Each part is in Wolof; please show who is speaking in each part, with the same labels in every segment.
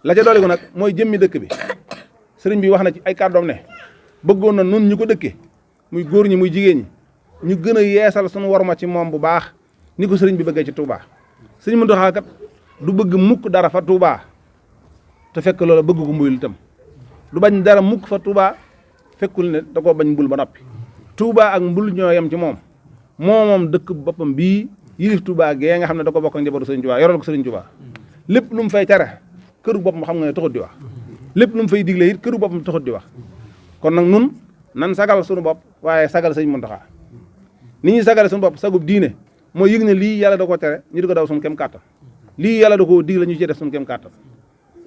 Speaker 1: la ca doole ko nag mooy jëmmi dëkk bi sëriñ bi wax na ci ay kàddoom ne bëggoon na nun ñu ko dëkkee muy góor ñi muy jigéen ñi ñu gën a yeesal suñu worma ci moom bu baax ni ko sëriñ bi bëggee ci Touba sëriñ Mountakha kat du bëgg mukk dara fa Touba te fekk loola bëgg ko mbuyul itam du bañ dara mukk fa Touba fekkul ne da koo bañ mbul ba noppi Touba ak mbul ñoo yem ci moom dëkk boppam bii yilif Touba gee nga xam ne da ko bokk ak njabootu sëriñ Touba yoral ko sëriñ Touba lépp lu mu fay tere këru boppam xam nga ne taxut di wax lépp lu mu fay digle it këru boppam taxut di wax kon nag nun nan sagal suñu bopp waaye sagal sëriñ Mountakha ni ñuy sagale suñu bopp sagub diine mooy yëg ne lii yàlla da ko tere ñu di ko daw suñu kem kàttan lii yàlla da koo digle ñu ci def suñu kem kàttan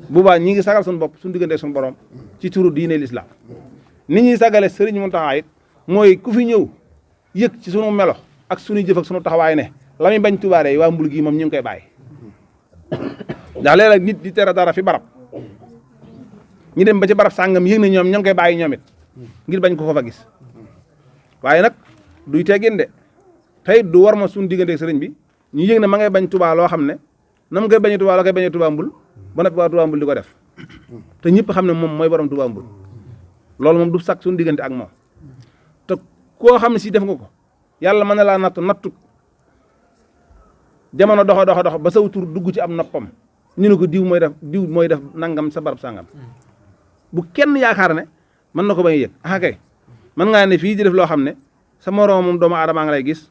Speaker 1: bu baax ñi ngi sagal suñu bopp suñu diggante suñu borom ci turu diine l'islam ni ñuy sagale sëriñ Mountakha it mooy ku fi ñëw yëg ci sunu melo ak suñuy jëf ak sunu taxawaay ne la muy bañ Touba yi waa mbul gi moom ñu ngi koy bàyyi ndax léeg-léeg nit di tere dara fi barab ñu dem ba ci barab sàngam yëg ne ñoom ña ngi koy bàyyi ñoom it ngir bañ ko fa gis waaye nag duy teggin de tey du war ma suñu diggante sëriñ bi ñu yëg ne ma ngay bañ Touba loo xam ne na mu koy bañee Touba la koy bañee Touba mbul ba noppi waa Touba mbul di ko def te ñëpp xam ne moom mooy borom Touba mbul loolu moom du sax suñu diggante ak moom te koo xam ne si def nga ko yàlla mën na laa nattu jamono dox ba saw tur dugg ci am noppam ñu ne ko diw mooy def nangam sa barab sangam bu kenn yaakaar ne mën na ko bañ a yëg ah kay mën ngaa ne fii di def loo xam ne sa moroom moom doomu aadama nga lay gis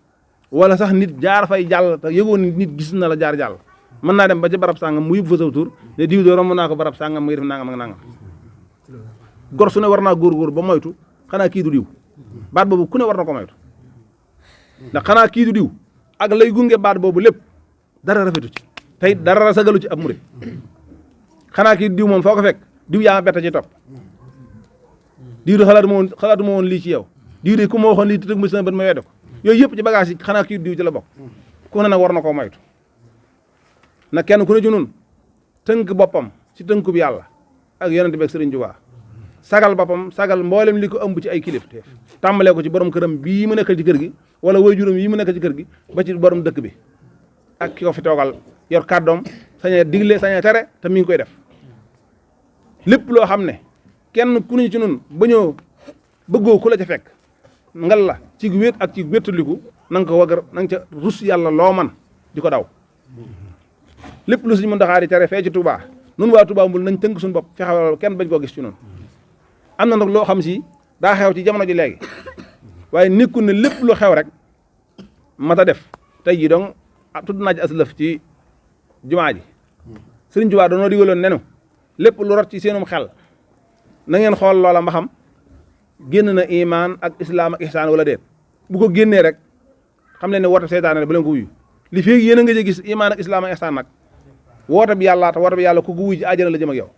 Speaker 1: wala sax nit jaar fay jàll te yëgoon nit gis na la jaar jàll mën naa dem ba ci barab sangam mu yóbbu fa saw tur ne diw doo romb naa ko barab sangam muy def nangam ak nangam gor su ne war naa góor ba moytu xanaa kii du diw baat boobu ku ne war na ko moytu ndax xanaa kii du diw ak lay gunge baat boobu lépp dara rafetu ci tey dara sagalu ci ab murid xanaa kii diw moom foo ko fekk diw yaa ma bett ci topp diw de xalaatu ma woon lii ci yow diw de ku ma waxoon lii te tëg ma sama bët ma wedde ko yooyu yëpp ci bagage yi xanaa kii diw ci la bokk ku ne nag war na koo moytu nag kenn ku ne ci nun tënk boppam ci tënkub yàlla ak yonent bi ak Sëriñ Tuubaa sagal boppam sagal mboolem li ko ëmb ci ay kilifteef tàmbalee ko ci borom këram bii mu nekkal ci kër gi wala waajuram yi mu nekkal ci kër gi ba ci borom dëkk bi ak ki ko fi toogal yor kàddoom sañee digle sañee tere te mi ngi koy def lépp loo xam ne kenn ku ñu ci nun ba ñëw bëggoo ku la ca fekk ngal la ci wéet ak ci wéttaliku na nga ko wagar na nga ca rus yàlla loo man di ko daw lépp lu suñu mën daxaar yi tere fee ci Touba nun waa Touba mbul nañ tënk suñu bopp fexewal kenn bañ koo gis ci noonu am na nag loo xam si daa xew ci jamono ji léegi waaye nekkul ne lépp lu xew rek mata def tey jii donc tudd naa ci aslëf ci jumaa ji Sëriñ Tuubaa dañoo digaloon nenu lépp lu rot ci seenum xel na ngeen xool loola mba xam génn na iman ak islam ak ihsaan wala déet bu ko génnee rek xam leen ne woote seytaane bu leen ko wuyu li feeg yéen a nga gis iman ak islam ak ihsaan nag woote bi yàlla te woote bi yàlla ku ko wuyu ci àjjana la jëm ak yow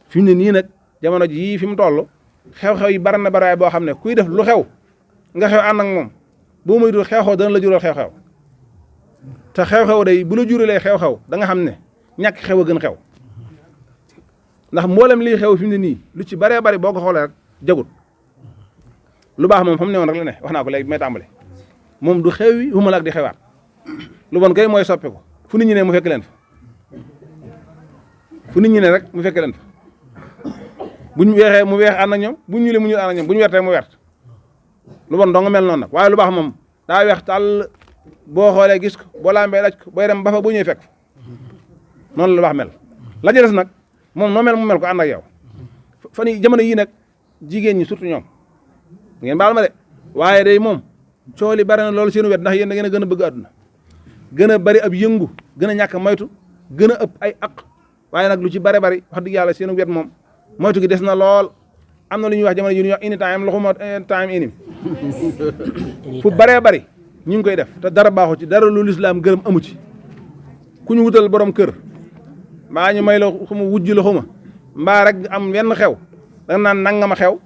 Speaker 1: fi mu ne nii nag jamono ji fi mu toll xew-xew yi bari na baraay boo xam ne kuy def lu xew nga xew ànd ak moom boo moytu xew-xew dana la jural xew-xew te xew-xew day bu la juralee xew-xew da nga xam ne ñàkk xew a gën xew ndax mboolem liy xew fi mu ne nii lu ci baree bari boo ko xoolee rek jagut lu baax moom fa mu ne woon rek la ne wax naa ko léegi may tàmbale moom du xew yi xuma la ak di xewaat lu bon kay mooy soppi ko fu nit ñi ne mu fekk leen fa fu nit ñi ne rek mu fekk leen fa buñ weexee mu weex ànd ak ñoom buñ ñuulee mu ñuul ànd ak ñoom buñ wertee mu wert lu bon doo nga mel noonu nag waaye lu baax moom daa weex tàll boo xoolee gis ko boo laambee daj ko booy dem ba fa boo ñëwee fekk noonu la lu baax mel la ca des nag moom noo mel mu mel ko ànd ak yow fan yi jamono yii nag jigéen ñi surtout ñoom ngeen baal ma de waaye day moom cooli bari na loolu seenu wet ndax yéen da ngeen a gën a bëgg àdduna gën a bari ab yëngu gën a ñàkk moytu gën a ëpp ay aq waaye nag lu ci bari bari wax dëgg yàlla seenu wet moom moytu gi des na lool am na lu ñuy wax jamono yi ñuy wax ini time loxuma time inim fu baree bari ñu ngi koy def te dara baaxu ci dara lu lislaam gërëm amu ci ku ñu wutal borom kër mbaa ñu may la xuma wujj la xuma mbaa rek am wenn xew da nga naan nangama xew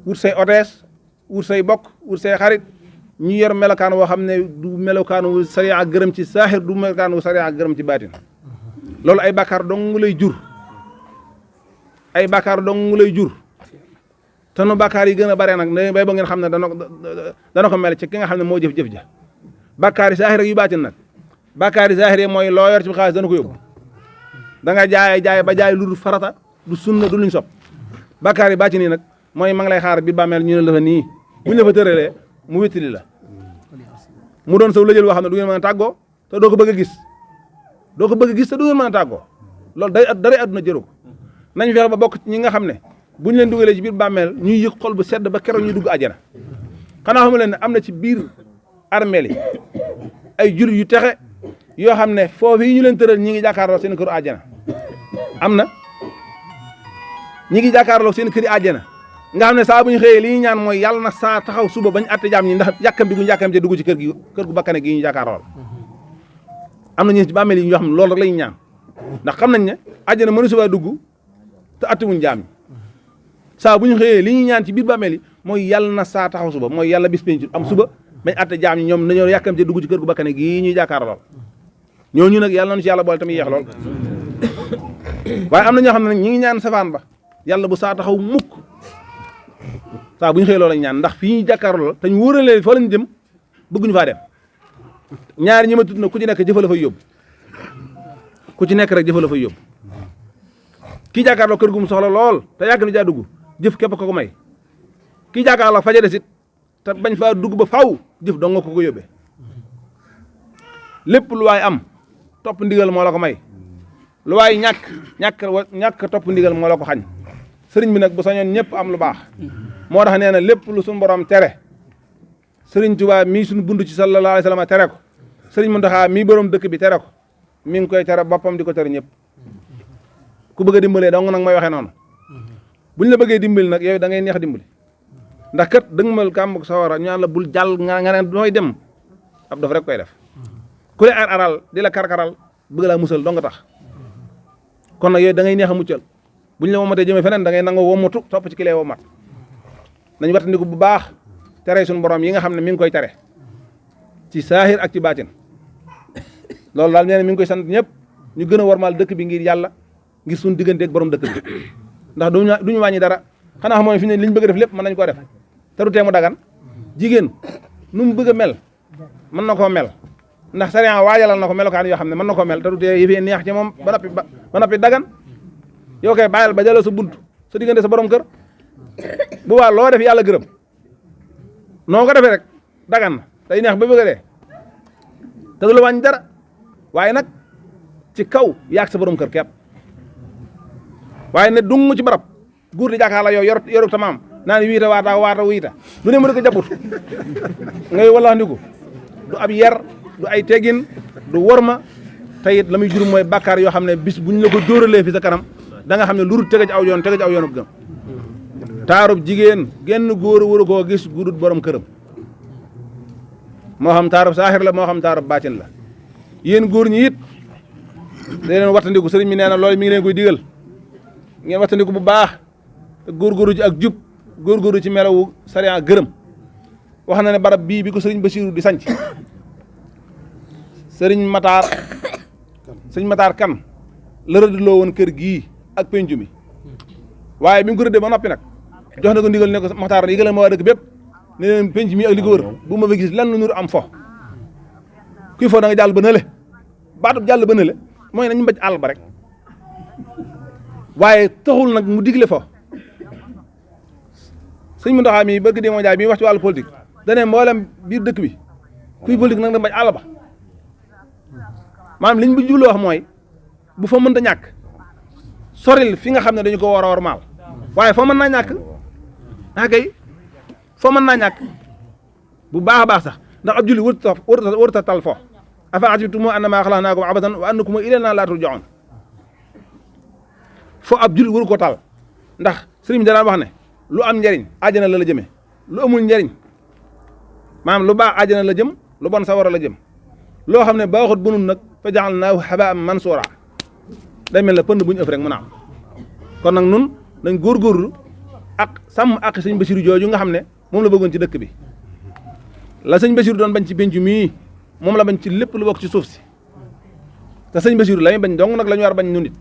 Speaker 1: wut say otees wut say bokk wut say xarit ñu yor melokaan woo xam ne du melokaanu sariya gërëm ci saaxir du melokaanu sariya gërëm ci baatin loolu ay bàkkaar dong lay jur ay bàkkaar dong lay jur te nu bàkkaar yi gën a bare nag ne bay ba ngeen xam ne dana ko mel ci ki nga xam ne moo jëf-jëf ja bàkkaar yi saaxir yu baatin nag bàkkaar yi saaxir mooy loo yor ci xaalis dana ko yóbbu da nga jaay ba jaay lu dul farata du sunna du luñ sopp bàkkaar yi bàcc nii nag mooy ma ngi lay xaar bi bàmmeel ñu ne la fa nii buñ la fa tëralee mu wéttali la mu doon saw lëjël woo xam ne du ngeen mën a tàggoo te doo ko bëgg a gis te du ngeen mën a tàggoo loolu daray àdduna jëru ko nañ fexe ba bokk ñi nga xam ne buñ leen dugalee ci biir bàmmeel ñuy yëg xol bu sedd ba keroog ñuy dugg àjjana xanaa xamu leen ne am na ci biir armeel yi ay jur yu texe yoo xam ne foofu yi ñu leen tëral ñi ngi jàkkaarloo seen këru àjjana am na ñi ngi jàkkaarloo seen këri àjjana nga xam ne saa bu ñu xëyee li ñu ñaan mooy yàlla na saa taxaw suba bañ atte jaam ñi ndax yàkkam bi guñu yàkkam te dugg ci kër gu bakkane gi ñu jàkkaarloo am na ñu ci bàmmeel yi ñoo xam ne loolu rek la ñu ñaan ndax xam nañ ne àjjana mënu suba dugg te atte wuñ jaam ñi saa bu ñu xëyee li ñuy ñaan ci biir bàmmeel yi mooy yàlla na saa taxaw suba mooy yàlla bis penc am suba bañ atte jaam ñi ñoom nañoo yàkkamte dugg ci kër gu bakkane gii ñuy jàkkaar lool ñooñu nag yàlla nañu ci yàlla boole tamit yeex lool waaye am na ñoo xam ne nag ñi ngi ñaan safaan ba yàlla bu saa taxaw mukk saa bu ñu xëyee loolu lañ ñaan ndax fii ñuy jàkkaar lool te ñu wóoralee fa lañ jëm bëgguñu faa dem ñaari ñi ma tudd na ku ci nekk jëfa la fay yóbbu ku ci nekk rek jëfa la fay yóbbu kii jàkkaarloo kër gu mu soxla lool te yàgg na jaa dugg jëf képp ko may kii jàkkaarloo faja desit te bañ faa dugg ba faw jëf dong nga ko yóbbee lépp lu waay am topp ndigal moo la ko may lu waay ñàkk topp ndigal moo la ko xañ sëriñ bi nag bu sañoon ñëpp am lu baax moo tax nee na lépp lu suñu borom tere sëriñ Tuubaa mii suñu bund ci sallallahu alayhi wa sallam tere ko sëriñ Muntaxaa mii borom dëkk bi tere ko mi ngi koy tere boppam di ko tere ñëpp ku bëgg a dimbalee dong nag may waxee noonu buñ la bëggee dimbali nag yow da ngay neex dimbali ndax kat dëgg mal kàmb sawara ñu naan la bul jàll nga ne nooy dem ab dof rek koy def ku le aral di la karkaral bëgg laa musal dong tax kon nag yow da ngay neex a muccal buñ la womatee jëmee feneen da ngay nangoo womatu topp ci ki lay womat nañ wattandiku bu baax tere suñu borom yi nga xam ne mi ngi koy tere ci saahir ak ci baatin loolu daal nee na mi ngi koy sant ñëpp ñu gën a warmaal dëkk bi ngir yàlla ngir suñu digganteeg borom dëkk bi ndax duñu wàññi dara xanaa xamoo ne fi ne liñ bëgg a def lépp mën nañ koo def te du tee mu dagan jigéen nu mu bëgg a mel mën na koo mel ndax sariya waajalal na ko melokaan yoo xam ne mën na koo mel te du tee yëfee neex ci moom ba noppi dagan yow kay bàyyil ba jëlal sa bunt sa diggante sa borom kër bu waa loo def yàlla gërëm noo ko defee rek dagan na day neex ba bëgg a dee te du la wàññi dara waaye nag ci kaw yaag sa borom kër kepp waaye ne dung ci barab góor di jàkkaar la yow yoruk tamaam naan wiita waata wiita lu ne mu ko jabut ngay wala ndiku du ab yar du ay teggin du worma te it la muy jur mooy bàkkaar yoo xam ne bis buñ la ko dóoralee fi sa kanam da nga xam ne lurut tege ci aw yoon gëm taarub jigéen genn góor waru koo gis gudut borom këram moo xam taarub saaxir la moo xam taarub baatin la yéen góor ñi it da leen wattandiku sëriñ mi nee na loolu mi ngi leen koy digal ngeen wattandiku bu baax te góorgóorlu ci ak jub góorgóorlu ci melawu sariya gërëm wax na ne barab bii bi ko sëriñ Basiiru di sanc sëriñ Mataar kan la rëddloo woon kër gii ak pencu mi waaye bi mu ko rëddee ba noppi nag jox na ko ndigal ne ko Mataar yëgal ma waa dëkk bépp ne leen penc mi ak li ko wër bu ma fa gis lan lu nur am fo kuy fo da nga jàll ba nële baatub jàll ba nële mooy nañu mbéj àll ba rek waaye taxul nag mu digle fo sëñ Muntaxa mi bëgg dee moo jaay bi wax ci wàllu politique dane mboolem biir dëkk bi kuy politique nag da mbéj àll ba maanaam liñ bu jubloo wax mooy bu fa mënta ñàkk soril fi nga xam ne dañu ko war a maal waaye foo mën naa ñàkk kay foo mën naa ñàkk bu baax a baax sax ndax ab julli wërta tal fo afa ajibtum annamaa xalaqnaakum abasan wa annakum ilaynaa laa turja'uun fo ab julli waru ko tal ndax sëriñ bi danaa wax ne lu am njariñ àjjana la jëmee lu amul njariñ maanaam lu baax àjjana la jëm lu bon sawara la jëm loo xam ne baaxut bunun nag fa ja'alnaahu habaa'an mansuura day mel ne pënd bu ñu ëff rek mu naam kon nag nun dañ góorgóorlu ak sàmm ak sëñ Basiru jooju nga xam ne moom la bëggoon ci dëkk bi la sëñ Basiru doon bañ ci pencu mii moom la bañ ci lépp lu bokk ci suuf si te sëñ Basiru la muy bañ dong nag la ñu war bañ nu nit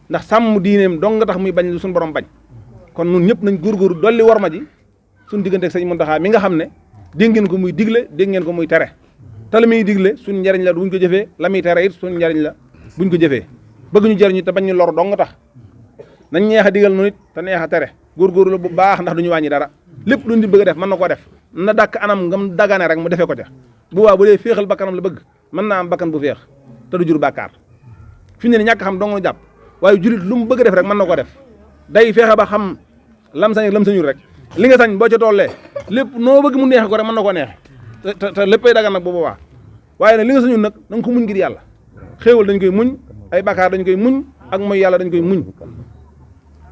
Speaker 1: ndax sàmm diineem dong nga tax muy bañ lu suñu borom bañ kon nun ñëpp nañ góorgóorlu dolli war ma ji suñ diggante ak sëñ Muntaxa mi nga xam ne dégg ngeen ko muy digle dégg ngeen ko muy tere te la muy digle suñ njariñ la buñ ko jëfee la muy tere it suñ njariñ la buñ ko jëfee bëgg ñu jëriñu te bañ ñu lor dong tax nañ neex a digal nu nit te neex a tere góorgóorlu bu baax ndax duñu wàññi dara lépp lu nit bëgg a def mën na koo def na dàkk anam ngam dagane rek mu defee ko ca bu waa bu dee féexal bakkanam la bëgg mën naa am bakkan bu féex te du jur bàkkaar fi mu ne ñàkk xam dong jàpp waaye julit lu mu bëgg a def rek mën na ko def day feexe ba xam lam sañ ak lam sañul rek li nga sañ boo ca tollee lépp noo bëgg mu neexe ko rek mën na koo neexe te léppay dagan nag bu boobaa waaye nag li nga sañul nag na nga ko muñ ngir yàlla xéewal dañ koy muñ ay bàkkaar dañ koy muñ ak mooy yàlla dañ koy muñ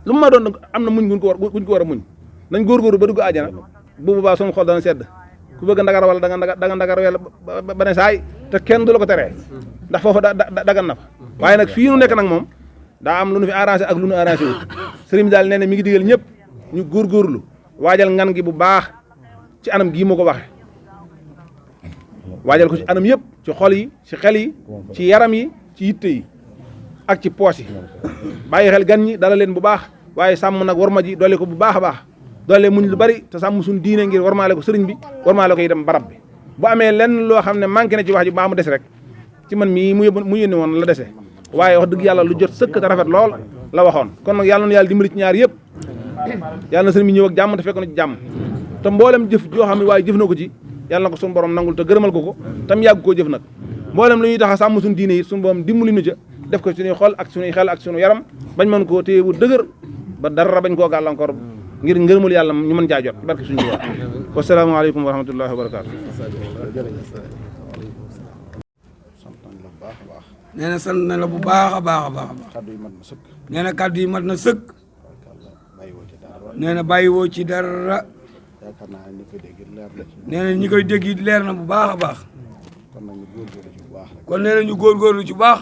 Speaker 1: lu mu ma doon am na muñ guñ ko war a muñ nañ góorgóorlu ba dugg àjjana bu boobaa suñu xol dana sedd ku bëgg ndagar wala da nga ndagar wala ba ne saay te kenn du la ko teree ndax foofu dagan na fa waaye nag fii nu nekk nag moom daa am lu nu fi arrangé ak lu nu arrangé wu sëriñ bi daal nee na mi ngi digal ñëpp ñu góorgóorlu waajal ngan gi bu baax ci anam gii moo ko waxe waajal ko ci anam yëpp ci xol yi ci xel yi ci yaram yi ci yitte yi ak ci poos yi bàyyi xel gan ñi dala leen bu baax waaye sàmm nag warma ji doole ko bu baax a baax doole muñ lu bari te sàmm suñ diine ngir warmaale ko sëriñ bi warmaale ko itam barab bi bu amee lenn loo xam ne manqué na ci wax ji baa mu des rek ci man mii mu yónni woon la dese waaye wax dëgg yàlla lu jot sëkk te rafet lool la waxoon kon nag yàlla na yàlla dimbali ci ñaar yëpp yàlla na sëriñ bi ñëw ak jàmm te fekk na ci jàmm te mboolem jëf joo xam ne waaye jëf na ko ci yàlla na ko suñu borom nangul te gërëmal ko tam yàgg koo jëf nag mboolem lu ñuy tax a sàmm suñu diine yi suñu borom dimbali nu ca def ko suñuy xol ak suñuy xel ak suñu yaram bañ mën koo téye bu dëgër ba dara bañ koo gàllankoor ngir ngërëmul yàlla ñu mën caa jot barke suñu Tuubaa wasalaamaaleykum wa rahmatullahi wa barakaatu
Speaker 2: nee na sant na la bu baax a baax a baax nee na kàddu yi mat na sëkk nee na bàyyiwoo ci dara nee na ñi koy dégg it leer na bu baax a baax kon nee na ñu góorgóorlu ci baax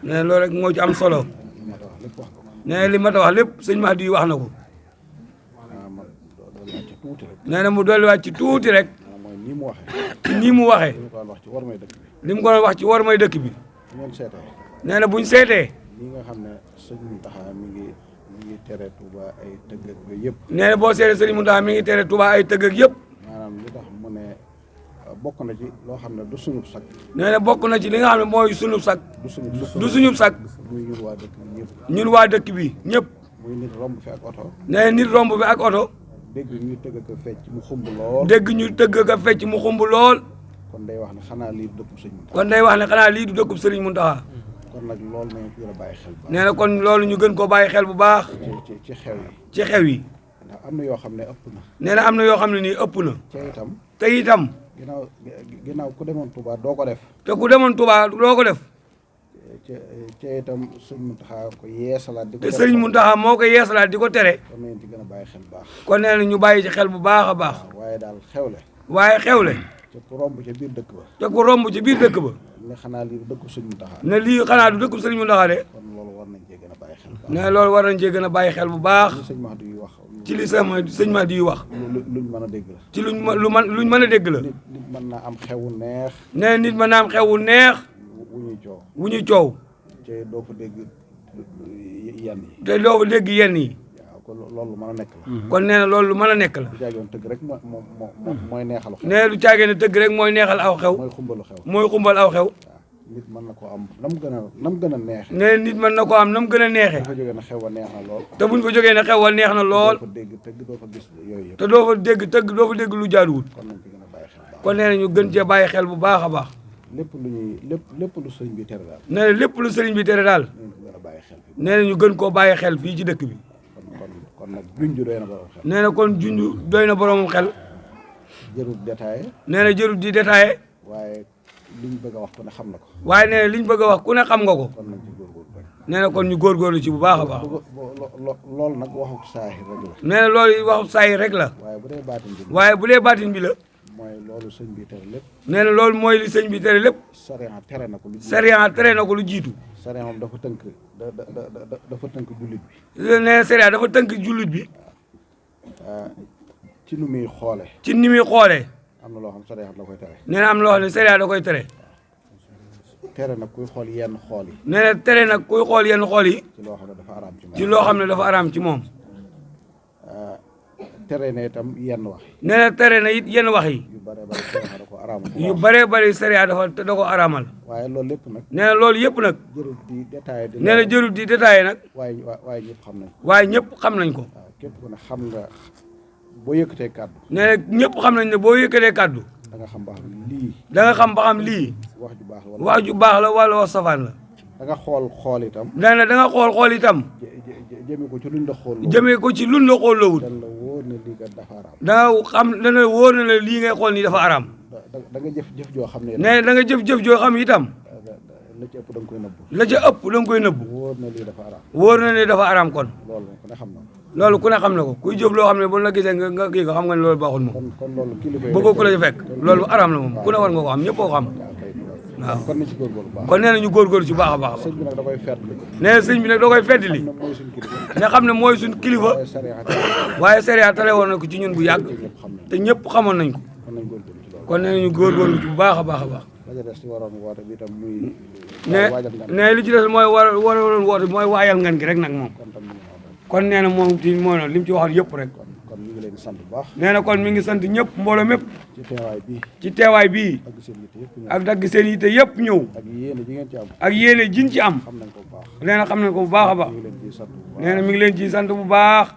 Speaker 2: nee na loolu rek moo ci am solo nee na li ma ta wax lépp sëñ Mahdi wax na ko nee na mu dolliwaat ci tuuti rek ci nii mu waxee li mu ko wax ci war may dëkk bi nee na buñ seetee
Speaker 3: li nga xam ne sëñ Mountakha mi ngi tere Touba ay tëgg ak yëpp
Speaker 2: nee na boo seetee sëñ Mountakha mi ngi tere Touba ay tëgg ak yëpp
Speaker 3: maanaam li tax mu ne bokk na ci loo xam ne du suñub sag
Speaker 2: nee na bokk na ci li nga xam ne mooy sunub sag du suñub sag
Speaker 3: muy ñun waa dëkk bi ñëpp
Speaker 2: ñun waa dëkk bi ñëpp
Speaker 3: muy nit romb fi ak oto
Speaker 2: nee na nit romb fi ak oto
Speaker 3: dégg ñuy tëgg ak fecc mu xumb lool
Speaker 2: dégg ñu tëgg ak fecc mu xumb lool
Speaker 3: kon day wax ne xanaa lii du dëkkub sëñ Mountakha
Speaker 2: kon day wax ne xanaa lii du dëkkub sëriñ Mountakha
Speaker 3: kon nag loolu nañ ko gën a bàyyi xel
Speaker 2: nee na kon loolu ñu gën ko bàyyi xel bu baax
Speaker 3: ci xew yi
Speaker 2: ci xew yi
Speaker 3: ndax am na yoo xam ne ëpp na
Speaker 2: nee na am na yoo xam ne nii ëpp na
Speaker 3: ca itam
Speaker 2: te itam
Speaker 3: ginnaaw ku demoon Touba doo ko def
Speaker 2: te ku demoon Touba doo ko def
Speaker 3: ca itam sëñ Mountakha ko yeesalaat di ko
Speaker 2: te sëriñ Mountakha moo ko yeesalaat di ko tere
Speaker 3: kon nañ ci gën a bàyyi xel bu baax
Speaker 2: kon nee na ñu bàyyi ci xel bu baax a baax
Speaker 3: waaye daal xewle
Speaker 2: waaye xewle
Speaker 3: te ku romb ca biir dëkk ba
Speaker 2: te ku romb ci biir dëkk ba
Speaker 3: ne xanaa lii du dëkku sëñ Mountakha
Speaker 2: ne lii xanaa du dëkkub sëriñ Mountakha de
Speaker 3: kon loolu war nañ cee gën a bàyyi xel
Speaker 2: ne loolu war nañ cee gën a bàyyi xel bu baax
Speaker 3: li sëñ Mahdi yu wax
Speaker 2: ci li sëñ Mahdi yu wax
Speaker 3: luñ mën a dégg la
Speaker 2: ci luñ mën a dégg la
Speaker 3: nit mën naa am xewu neex
Speaker 2: ne nit mën naa am xewul neex
Speaker 3: wu ñuy coow
Speaker 2: wu ñuy coow
Speaker 3: te doo fa dégg yenn yi
Speaker 2: te doo fa dégg yenn yi
Speaker 3: waaw kon loolu mën a nekk la
Speaker 2: kon nee na loolu lu mën a nekk la
Speaker 3: du jaagoon tëgg rek mooy neexalu xew
Speaker 2: nee du caagee ne tëgg rek mooy neexal aw xew
Speaker 3: mooy xumbalu xew
Speaker 2: mooy xumbal aw xew
Speaker 3: nit mën na ko am nam gën a neexe
Speaker 2: nee nit mën na ko am nam gën a neexee
Speaker 3: dafa jógee na xew a neex na lool
Speaker 2: te buñ fa jógee ne xew wa neex na lool
Speaker 3: doo fa dégg tëgg doo fa gis yooyu yëpp
Speaker 2: te doo fa dégg tëgg doo fa dégg lu jaaduwul
Speaker 3: kon nañ ci gën a bàyyi xel baax
Speaker 2: kon nee na ñu gën cee bàyyi xel bu baax a baax
Speaker 3: lépp lu sëñ bi tere daal
Speaker 2: nee na lépp lu sëriñ bi tere daal
Speaker 3: nañ ko gën a bàyyi xel
Speaker 2: nee na ñu gën koo bàyyi xel fii ci dëkk bi
Speaker 3: kon nag junj doy na borom xel
Speaker 2: nee na kon junj doy na boromam xel
Speaker 3: jërul détaillé
Speaker 2: nee na jërut di détaillé
Speaker 3: waaye liñ bëgg a wax ku ne xam na ko
Speaker 2: waaye nee na liñ bëgg a wax ku ne xam nga ko
Speaker 3: kon nañ ci góorgóorlu rek
Speaker 2: nee na kon ñu góorgóorlu ci bu baax a baax
Speaker 3: loolu nag waxu saahir rek la
Speaker 2: nee na loolu waxu saay rek la
Speaker 3: waaye bu dee baatin bi
Speaker 2: waaye bu dee baatin bi la
Speaker 3: mooy loolu sëñ bi tere lépp
Speaker 2: nee na loolu mooy li sëñ bi tere lépp
Speaker 3: sariya tere na ko lu
Speaker 2: sariya tere na ko lu jiitu
Speaker 3: sariya moom dafa tënk dafa tënk jullit bi
Speaker 2: nee na sariya dafa tënk jullit bi
Speaker 3: ci nu muy xoole
Speaker 2: ci ni muy xoolee
Speaker 3: am na loo xam sariya la koy tere
Speaker 2: nee na am loo xam ne sariya da koy tere
Speaker 3: tere nag kuy xool yenn xool yi
Speaker 2: nee na tere nag kuy xool yenn xool yi
Speaker 3: ci loo xam ne dafa araam ci moom
Speaker 2: ci loo xam ne dafa araam ci moom
Speaker 3: tere na itam yenn wax
Speaker 2: nee na tere na it yenn wax yi
Speaker 3: yu bare bare sariya da ko araamal
Speaker 2: yu bëree bëri sariya da ko araamal
Speaker 3: waaye loolu lépp nag
Speaker 2: nee na loolu yëpp nag
Speaker 3: jërul di détaillé di
Speaker 2: nee na jërul di détaillé nag
Speaker 3: waaye ñëpp xam nañ
Speaker 2: waaye ñëpp xam nañ ko
Speaker 3: waaw képp ku ne xam nga boo yëkkatee kàddu
Speaker 2: nee na ñëpp xam nañ ne boo yëkkatee kàddu
Speaker 3: da nga xam ba xam lii
Speaker 2: da nga xam ba xam lii
Speaker 3: wax ju baax la
Speaker 2: wax ju baax la wala wax safaan la
Speaker 3: da nga xool itam
Speaker 2: nee na da nga xool itam
Speaker 3: jëmee ko ci luñ la xool
Speaker 2: jëmee ko ci luñ la xool lawut
Speaker 3: dan la wóor ne lii kat dafa araam
Speaker 2: da nga xam dana wóor na la lii ngay xool nii dafa araam
Speaker 3: da nga jëf joo xam ne
Speaker 2: nee da nga jëf-jëf joo xam itam
Speaker 3: la ci ëpp da nga koy nëbb
Speaker 2: la ca ëpp da nga koy nëbb
Speaker 3: wóor na lii dafa araam
Speaker 2: wóor na ne dafa araam kon
Speaker 3: loolu ku ne xam na
Speaker 2: loolu ku ne xam na ko kuy jëf loo xam ne bu la gisee nga kii ko xam nga ne loolu baaxul moom
Speaker 3: kon loolu kilifa yi
Speaker 2: bëggoo ku la ci fekk loolu araam la moom ku ne war nga ko xam ñëpp ko xam waaw
Speaker 3: kon na ci góorgóorlu baax
Speaker 2: kon nee na ñu góorgóorlu ci baax a baax
Speaker 3: sëñ bi nag da koy fàttali
Speaker 2: nee na sëñ bi nag da koy feddali
Speaker 3: ne mooy suñu kilifa
Speaker 2: nga xam ne mooy suñ kilifa
Speaker 3: waaye sariya
Speaker 2: waaye sariya tale woon na ko ci ñun bu yàgg
Speaker 3: ñëpp xam nañ
Speaker 2: te ñëpp xamoon nañ ko
Speaker 3: kon nañ góorgóorlu ci loolu
Speaker 2: kon nee na ñu góorgóorlu ci bu baax a baax a baax
Speaker 3: la ca des ci waroon woote bi itam muy waajal ngan
Speaker 2: ne li ci des mooy waroon woote mooy waayal ngan gi rek nag moom
Speaker 3: kon tam ñu ngi noonu
Speaker 2: kon nee na moom ci mooy noonu li mu ci waxoon yëpp rek
Speaker 3: kon ñu ngi leen di sant bu baax
Speaker 2: nee na kon mi ngi sant ñëpp mbooloo mépp
Speaker 3: ci teewaay bii
Speaker 2: ci teewaay bii
Speaker 3: ak seen yitte yëpp ñëw
Speaker 2: ak dagg seen yitte yëpp ñëw
Speaker 3: ak yéene ji ngeen ci am
Speaker 2: ak yéene jiñ ci am
Speaker 3: xam nañ ko bu baax
Speaker 2: nee na xam nañ ko bu baax a baax
Speaker 3: ñu ngi leen di sant bu baax
Speaker 2: nee na mi ngi leen ciy sant bu baax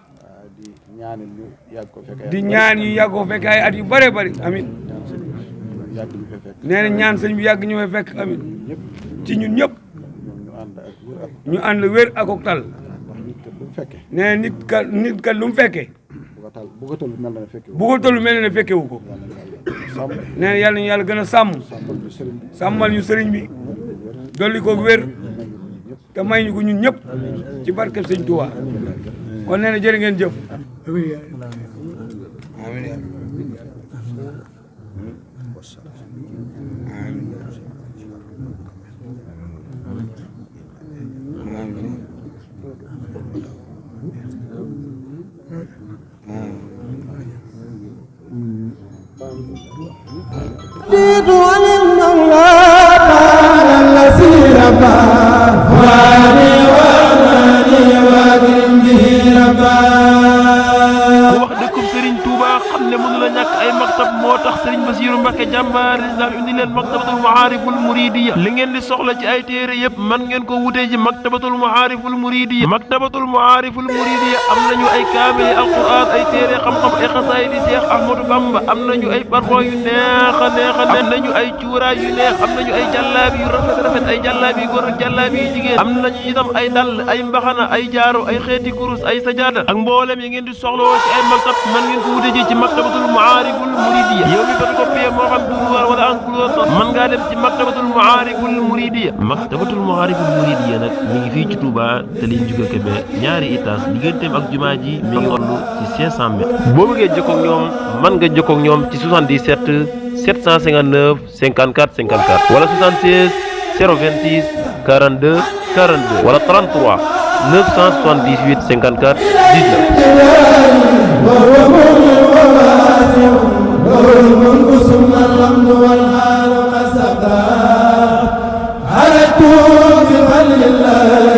Speaker 3: di ñaanal ñu yàgg ko fekk
Speaker 2: di ñaan yu yàggoo fekk ay at yu bëree bëri amin
Speaker 3: yàgg ñu fekk
Speaker 2: nee na ñaan sëñ bi yàgg ñu fay fekk amin
Speaker 3: ñëpp
Speaker 2: ci ñun ñëpp
Speaker 3: ñoom ñu ànd ak wér ak
Speaker 2: ñu ànd wér ak ak tal
Speaker 3: wax nit kat lu mu fekkee
Speaker 2: nee na nit kat lu mu fekkee
Speaker 3: bu ko tal mel na ne fekke
Speaker 2: bu ko tollu mel ne fekkewu ko
Speaker 3: sàmm
Speaker 2: nee na yàlla ñu yàlla gën a sàmm
Speaker 3: sàmmal ñu sëriñ bi
Speaker 2: sàmmal ñu sëriñ bi dolli ko wér te may ñu ko ñun ñëpp ci barkeb sëñ Tuubaa kon nee na jërë ngeen jëf
Speaker 4: رضيت عن المولى تعالى الذي ربى واني واناني واكرم به ربى
Speaker 5: ku wax dëkkub Serigne Touba xam ne mënu la ñàkk ay maktab moo tax Serigne Bassirou Mbacké jàmbaar islam indi leen maktabatul muhaariful muridiya li ngeen di soxla ci ay téere yëpp man ngeen ko wutee ji maktabatul muhaariful muridiya maktabatul muhaariful muridiya am nañu ay kaamil alquran ay téere xam-xam ay xasaayid di Cheikh Ahmadou Bamba am nañu ay parfum yu neex a neex a am nañu ay cuuraay yu neex am nañu ay jàllaabi yu rafet rafet ay jàllaabi yu góor ak jàllaabi yu jigéen am nañu itam ay dàll ay mbaxana ay jaaro ay xeeti kurus ay sajaada ak mboolem yi ngeen di soxlawoo ci ay maktab man ngeen ko wute ji ci maktabatul muhaariful muridiya yow mi photocopie moo xam duruwaar wala en couleur man ngaa dem ci maktabatul muhaariful muridiya maktabatul muhaariful muridiya nag mi ngi fii ci Touba te liñ juga Kébé ñaari étage digganteem ak jumaa ji mi ngi toll ci 500 mètres boo bëggee jokkoo ak ñoom man nga jokkoo ak ñoom ci 77 759 54 54 wala 76 026 42 42 wala 33 978 54
Speaker 4: 19